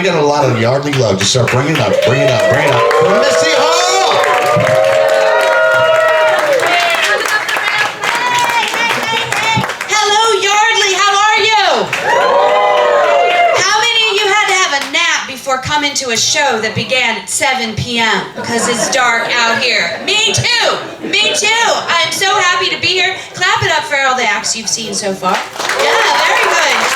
I got a lot of Yardley love. Just start bringing it up, bring it up, bring it up. For Missy Hall! Hello, Yardley. How are you? How many of you had to have a nap before coming to a show that began at 7 p.m. because it's dark out here? Me too. Me too. I'm so happy to be here. Clap it up for all the acts you've seen so far. Yeah, very good.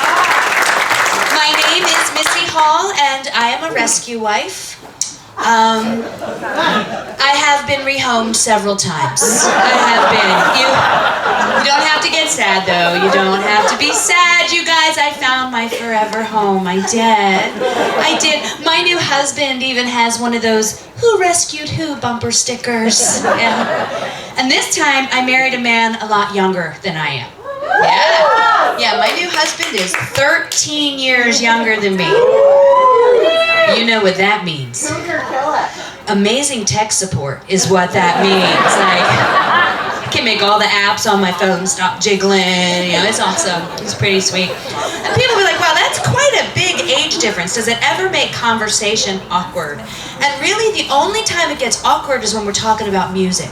My name is Missy Hall, and I am a rescue wife. I have been rehomed several times. I have been. You don't have to get sad, though. You don't have to be sad, you guys. I found my forever home. I did. I did. My new husband even has one of those "Who Rescued Who" bumper stickers. And this time, I married a man a lot younger than I am. Yeah, my new husband is 13 years younger than me. You know what that means. Amazing tech support is what that means. Like, I can make all the apps on my phone stop jiggling. You know, it's awesome. It's pretty sweet. And people be like, wow, that's quite a big age difference. Does it ever make conversation awkward? And really, the only time it gets awkward is when we're talking about music.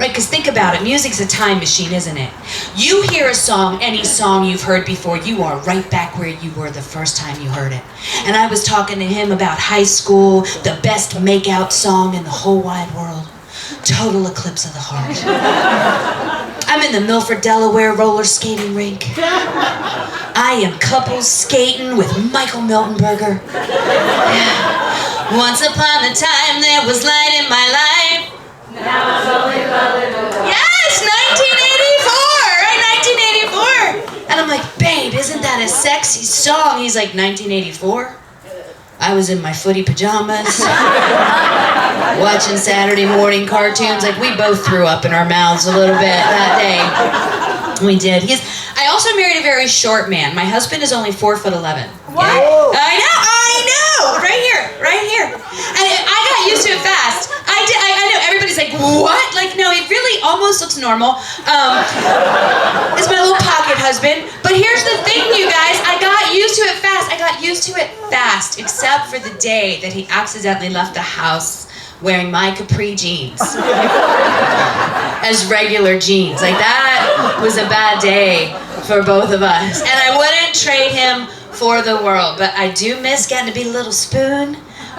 Right, because think about it, music's a time machine, isn't it? You hear a song, any song you've heard before, you are right back where you were the first time you heard it. And I was talking to him about high school, the best make-out song in the whole wide world. Total eclipse of the heart. I'm in the Milford, Delaware roller skating rink. I am couples skating with Michael Miltenberger. Once upon a time there was light in my life. Now it's only yes, 1984, right? 1984. And I'm like, babe, isn't that a sexy song? He's like, 1984? I was in my footy pajamas, watching Saturday morning cartoons. Like, we both threw up in our mouths a little bit that day. We did. I also married a very short man. My husband is only 4'11". What? I know, right here. And I got used to it fast. I know, everybody's like, what? Like, no, he really almost looks normal. It's my little pocket husband. But here's the thing, you guys, I got used to it fast, except for the day that he accidentally left the house wearing my capri jeans as regular jeans. Like, that was a bad day for both of us. And I wouldn't trade him for the world, but I do miss getting to be a little spoon,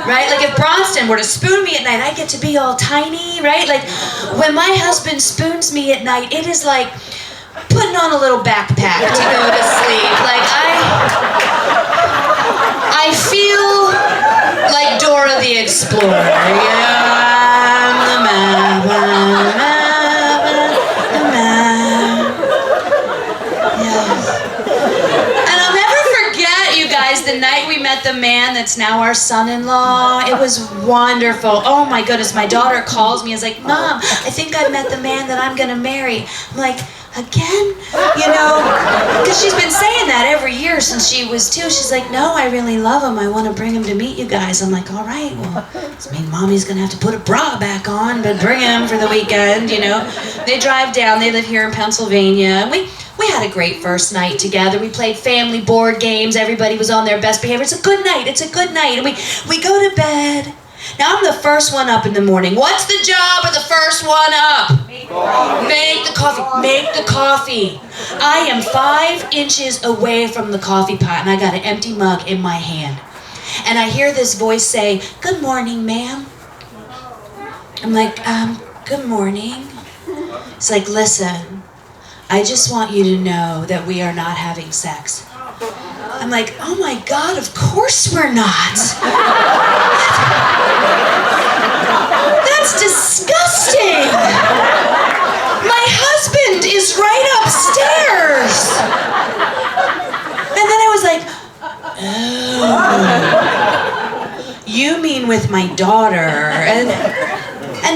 right? Like, if Bronston were to spoon me at night, I get to be all tiny, right? Like, when my husband spoons me at night, it is like putting on a little backpack to go to sleep. Like, I feel like Dora the Explorer, you know? I'm the map, yeah. And I'll never forget, you guys, the night we met the man that's now our son-in-law. It was wonderful. Oh my goodness, my daughter calls me and is like, Mom, I think I met the man that I'm gonna marry. I'm like, again? You know, because she's been saying that every year since she was 2. She's like, no, I really love him. I want to bring him to meet you guys. I'm like, all right, well, this means Mommy's going to have to put a bra back on, but bring him for the weekend, you know. They drive down. They live here in Pennsylvania. And we had a great first night together. We played family board games. Everybody was on their best behavior. It's a good night. It's a good night. And we go to bed. Now, I'm the first one up in the morning. What's the job of the first one up? Make the coffee. Make the coffee. I am 5 inches away from the coffee pot, and I got an empty mug in my hand. And I hear this voice say, good morning, ma'am. I'm like, good morning. It's like, listen, I just want you to know that we are not having sex. I'm like, oh my God, of course we're not. That's disgusting. My husband is right upstairs. And then I was like, oh, you mean with my daughter? And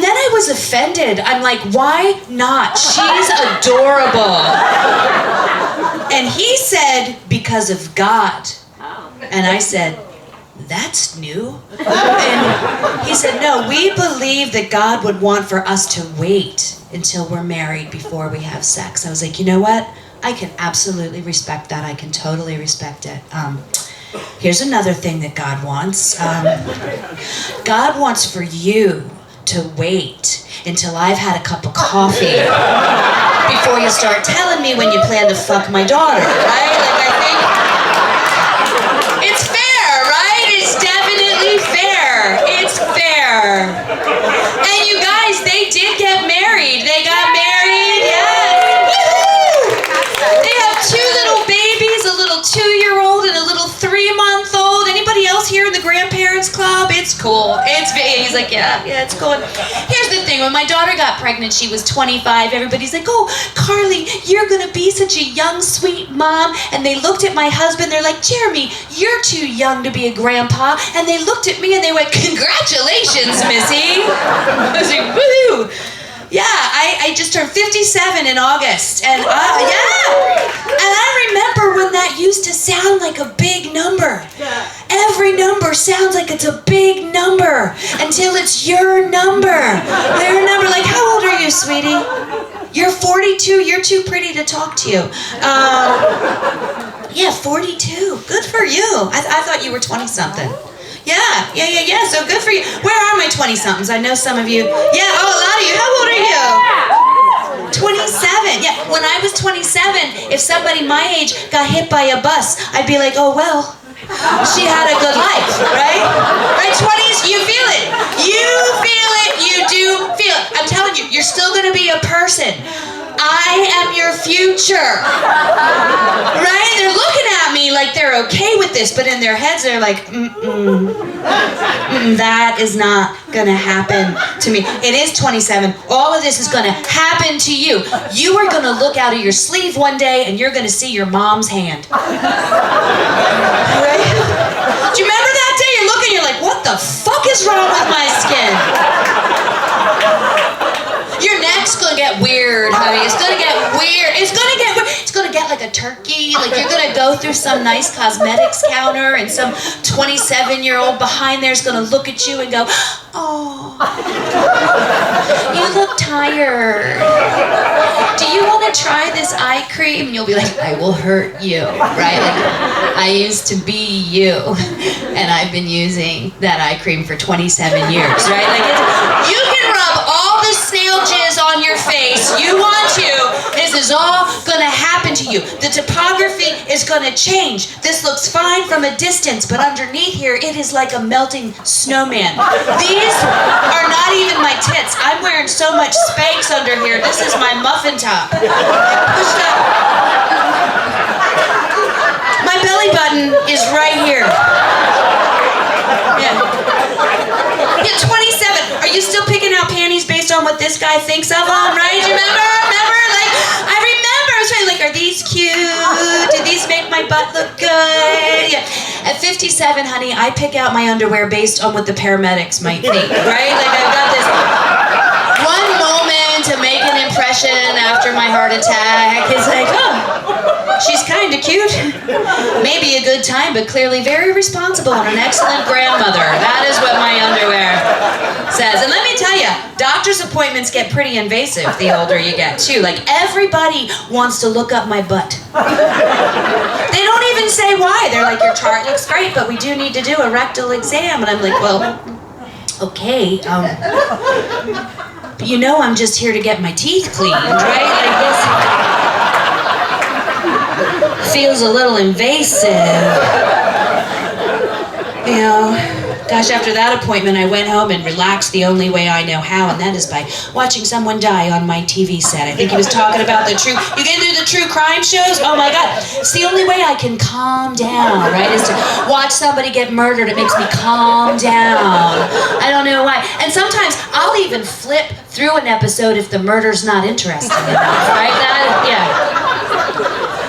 then I was offended. I'm like, why not? She's adorable. And he said, because of God. And I said, that's new. And he said, no, we believe that God would want for us to wait until we're married before we have sex. I was like, you know what? I can absolutely respect that. I can totally respect it. Here's another thing that God wants. God wants for you to wait until I've had a cup of coffee before you start telling me when you plan to fuck my daughter, right? Like, I think it's fair, right? It's definitely fair. It's fair. And you guys, they did get married. They got married, yes. Woohoo! They have 2 little babies, a little 2-year-old and a little 3-month-old. Anybody else here in the grandparents club? It's cool. He's like, yeah, it's cool. Here's the thing. When my daughter got pregnant, she was 25. Everybody's like, oh, Carly, you're going to be such a young, sweet mom. And they looked at my husband. They're like, Jeremy, you're too young to be a grandpa. And they looked at me and they went, congratulations, Missy. I was like, woohoo. Yeah, I just turned 57 in August, and I remember when that used to sound like a big number. Every number sounds like it's a big number until it's your number. Their number. Like, how old are you, sweetie? You're 42. You're too pretty to talk to you. Yeah, 42. Good for you. I thought you were 20-something. Yeah. So good for you. Where are my 20-somethings? I know some of you. Yeah, oh, a lot of you. How old are you? 27. Yeah, when I was 27, if somebody my age got hit by a bus, I'd be like, oh, well, she had a good life, right? Right, 20s, you feel it. You feel it. You do feel it. I'm telling you, you're still going to be a person. I am your future. Right? They're looking at me like they're okay with this, but in their heads they're like, that is not gonna happen to me. It is 27. All of this is gonna happen to you. You are gonna look out of your sleeve one day and you're gonna see your mom's hand. Right? Do you remember that day? You're looking, you're like, what the fuck is wrong with my skin? Your neck's gonna get weird, honey. It's gonna get weird. It's gonna get weird. It's gonna get like a turkey. Like, you're gonna go through some nice cosmetics counter and some 27-year-old behind there is gonna look at you and go, oh, you look tired. Do you want to try this eye cream? And you'll be like, I will hurt you, right? Like, I used to be you, and I've been using that eye cream for 27 years, right? Like, you can rub all the snail jizz on your face you want to. This is all gonna happen to you. The topography is gonna change. This looks fine from a distance, but underneath here, it is like a melting snowman. These are not even my tits. I'm wearing so much Spanx under here. This is my muffin top. Pushed up. My belly button is right here. Yeah. Yeah, 27. Are you still picking out panties based on what this guy thinks of them, right? Do you remember? Like, I remember. I was trying, like, are these cute? Do these make my butt look good? Yeah. At 57, honey, I pick out my underwear based on what the paramedics might think, right? Like, I've got this one moment to make an impression after my heart attack. It's like, oh, she's kind of cute. Maybe a good time, but clearly very responsible and an excellent grandmother. That is what my underwear says. And let me tell you, doctor's appointments get pretty invasive the older you get, too. Like, everybody wants to look up my butt. They don't even say why. They're like, your chart looks great, but we do need to do a rectal exam. And I'm like, well, okay, but you know I'm just here to get my teeth cleaned, right? Like, this feels a little invasive. You know, gosh, after that appointment, I went home and relaxed the only way I know how, and that is by watching someone die on my TV set. I think he was talking about the true, you get into the true crime shows? Oh my God. It's the only way I can calm down, right, is to watch somebody get murdered. It makes me calm down. I don't know why. And sometimes I'll even flip through an episode if the murder's not interesting enough, right?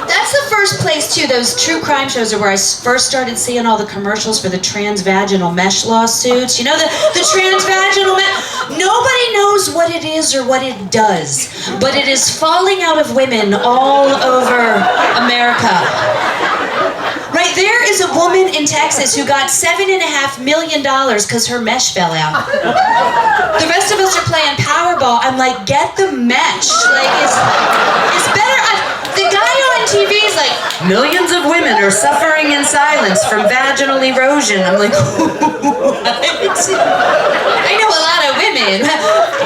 That's the first place, too. Those true crime shows are where I first started seeing all the commercials for the transvaginal mesh lawsuits. You know, the transvaginal mesh? Nobody knows what it is or what it does, but it is falling out of women all over America. Right, there is a woman in Texas who got $7.5 million because her mesh fell out. The rest of us are playing Powerball. I'm like, get the mesh. Like, it's better. The guy on TV is like, millions of women are suffering in silence from vaginal erosion. I'm like, what? I know a lot of women.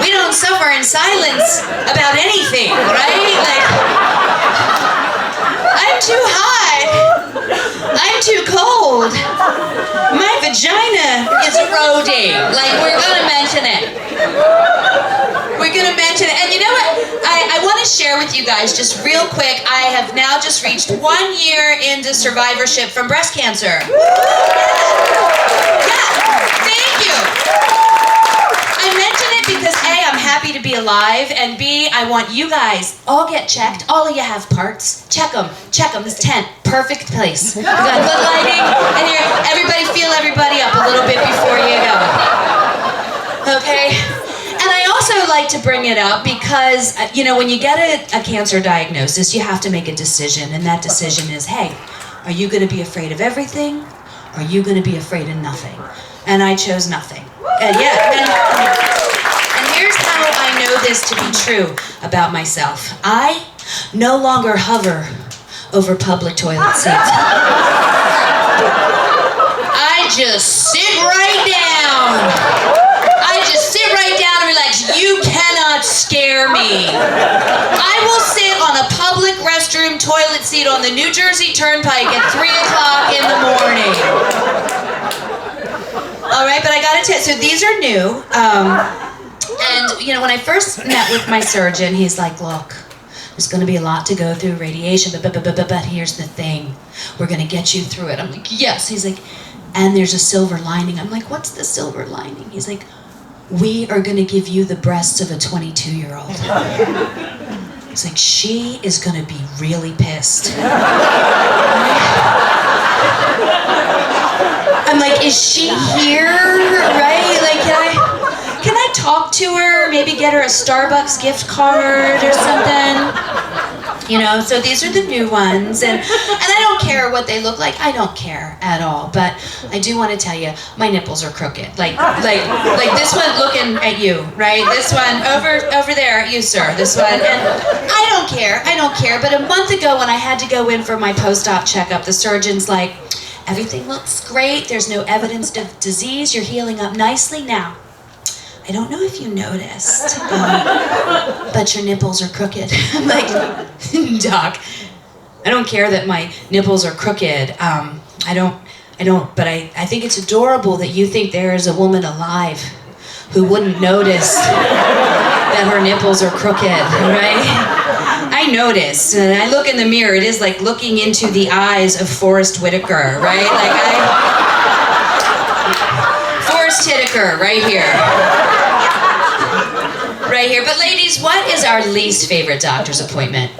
We don't suffer in silence about anything, right? Like, I'm too hot. I'm too cold. My vagina is eroding. Like, we're gonna mention it. We're gonna mention it. And you know what? I want to share with you guys just real quick. I have now just reached 1 year into survivorship from breast cancer. Yeah, thank you. I mention it because A, I'm happy to be alive, and B, I want you guys all get checked. All of you have parts. Check them. This tent, perfect place. We got good lighting, and here, everybody feel everybody up a little bit before you go. Okay? And I also like to bring it up because, you know, when you get a cancer diagnosis, you have to make a decision, and that decision is, hey, are you going to be afraid of everything? Or are you going to be afraid of nothing? And I chose nothing. And yeah, and here's how I know this to be true about myself. I no longer hover over public toilet seats. I just sit right down. And relax. You cannot scare me. I will sit on a public restroom toilet seat on the New Jersey Turnpike at 3 o'clock in the morning. All right, but I gotta tell you, so these are new. And, you know, when I first met with my surgeon, he's like, look, there's gonna be a lot to go through, radiation, but here's the thing. We're gonna get you through it. I'm like, yes. He's like, and there's a silver lining. I'm like, what's the silver lining? He's like, we are gonna give you the breasts of a 22-year-old. He's like, she is gonna be really pissed. I'm like, is she here, right? Like, can I talk to her? Maybe get her a Starbucks gift card or something? You know, so these are the new ones, and I don't care what they look like. I don't care at all, but I do want to tell you, my nipples are crooked. Like this one looking at you, right? This one over there at you, sir. This one, and I don't care. But a month ago, when I had to go in for my post-op checkup, the surgeon's like, everything looks great. There's no evidence of disease. You're healing up nicely now. I don't know if you noticed, but your nipples are crooked. I'm like, Doc, I don't care that my nipples are crooked. I don't, but I think it's adorable that you think there is a woman alive who wouldn't notice that her nipples are crooked, right? I notice, and I look in the mirror, it is like looking into the eyes of Forrest Whitaker, right? Forrest Whitaker, right here. Right here. But ladies, what is our least favorite doctor's appointment?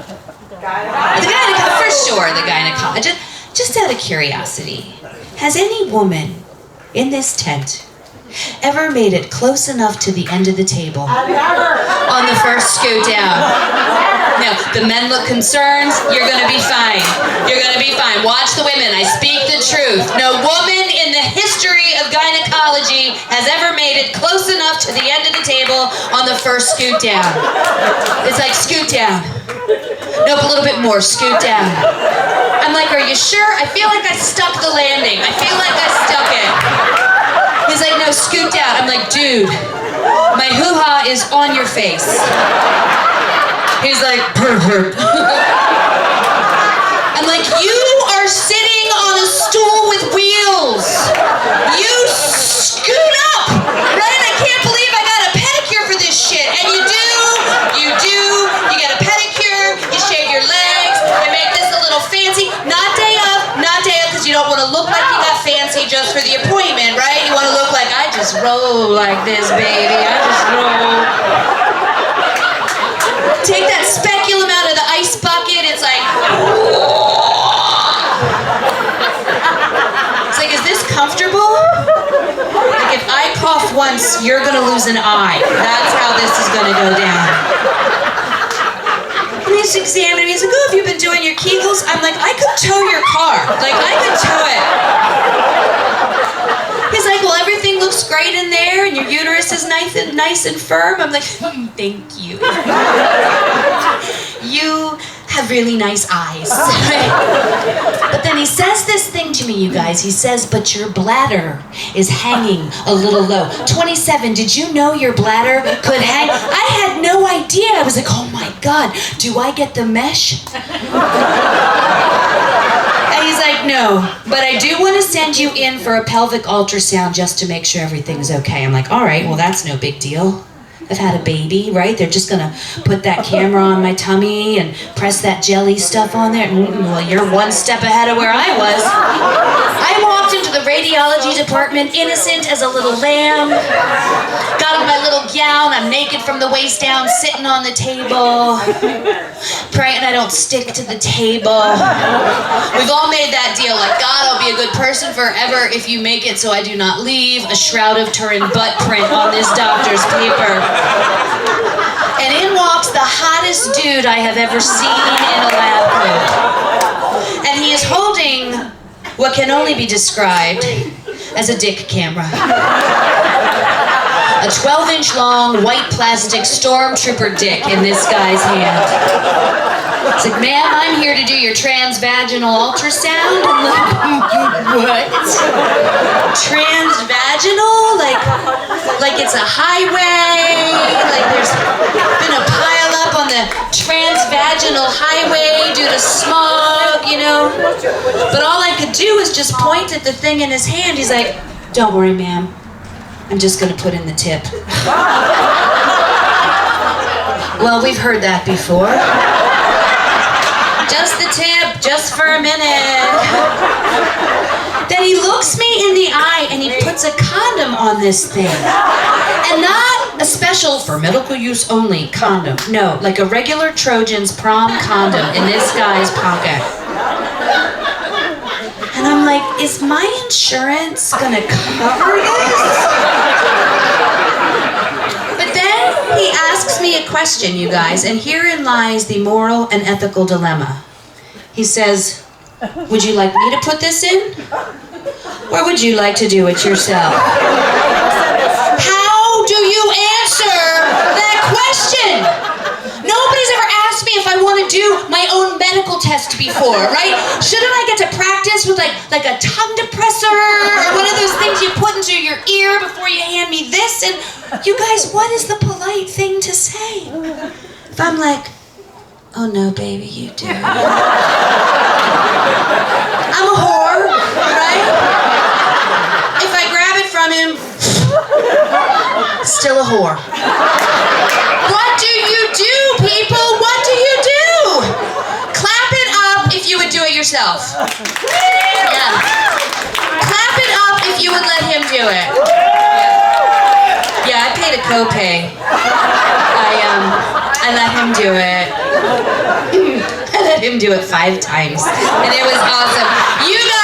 The gynecologist, for sure, the gynecologist. Just out of curiosity, has any woman in this tent ever made it close enough to the end of the table on the first scoot down? No, the men look concerned. You're gonna be fine. You're gonna be fine. Watch the women. I speak the truth. No woman in the history of gynecology has ever made it close enough to the end of the table on the first scoot down. It's like, scoot down. Nope, a little bit more. Scoot down. I'm like, are you sure? I feel like I stuck the landing. I feel like I stuck it. He's like, no, scoot down. I'm like, dude, my hoo-ha is on your face. He's like, perfect. I'm like, you are sitting on a stool with wheels. You scoot up, right? I can't believe I got a pedicure for this shit. And you get a pedicure, you shave your legs, they make this a little fancy. Not day of, because you don't want to look like you got fancy just for the appointment, right? You want to look like, I just roll like this, baby. I just roll. Take that speculum out of the ice bucket, it's like, it's like, is this comfortable? Like, if I cough once, you're gonna lose an eye. That's how this is gonna go down. And he's examining me, he's like, oh, have you been doing your Kegels? I'm like, I could tow your car. Like, I could tow it. He's like, well, everything looks great in there, and your uterus is nice and firm. I'm like, thank you. You have really nice eyes. But then he says this thing to me, you guys. He says, but your bladder is hanging a little low. 27, did you know your bladder could hang? I had no idea. I was like, oh my God, do I get the mesh? And he's like, no, but I do want to send you in for a pelvic ultrasound just to make sure everything's okay. I'm like, all right, well, that's no big deal. I've had a baby, right? They're just gonna put that camera on my tummy and press that jelly stuff on there. Well, you're one step ahead of where I was. I walked into the radiology department innocent as a little lamb. Got on my little gown. I'm naked from the waist down, sitting on the table. Praying I don't stick to the table. We've all made that deal, like, God, I'll be a good person forever if you make it so I do not leave a Shroud of Turin butt print on this doctor's paper. And in walks the hottest dude I have ever seen in a lab coat. And he is holding what can only be described as a dick camera. A 12-inch long, white plastic stormtrooper dick in this guy's hand. It's like, ma'am, I'm here to do your transvaginal ultrasound. I'm like, what? Transvaginal? Like it's a highway? Like there's been a pile up on the transvaginal highway due to smog, you know? But all I could do was just point at the thing in his hand. He's like, don't worry, ma'am. I'm just gonna put in the tip. Well, we've heard that before. Just the tip, just for a minute. Then he looks me in the eye and he puts a condom on this thing. And not a special for medical use only condom. No, like a regular Trojan's prom condom in this guy's pocket. And I'm like, is my insurance gonna cover this? But then he asks me a question, you guys, and herein lies the moral and ethical dilemma. He says, would you like me to put this in? Or would you like to do it yourself? How do you answer that question? Nobody's ever asked me if I want to do my own medical test before, right? Shouldn't I get to practice with like a tongue depressor or one of those things you put into your ear before you hand me this? And you guys, what is the polite thing to say? If I'm like, oh no, baby, you do. I'm a whore, right? If I grab it from him, still a whore. What do you do, people? What do you do? Clap it up if you would do it yourself. Yeah. Clap it up if you would let him do it. Yeah, I paid a copay. I let him do it. I let him do it 5 times. And it was awesome. You guys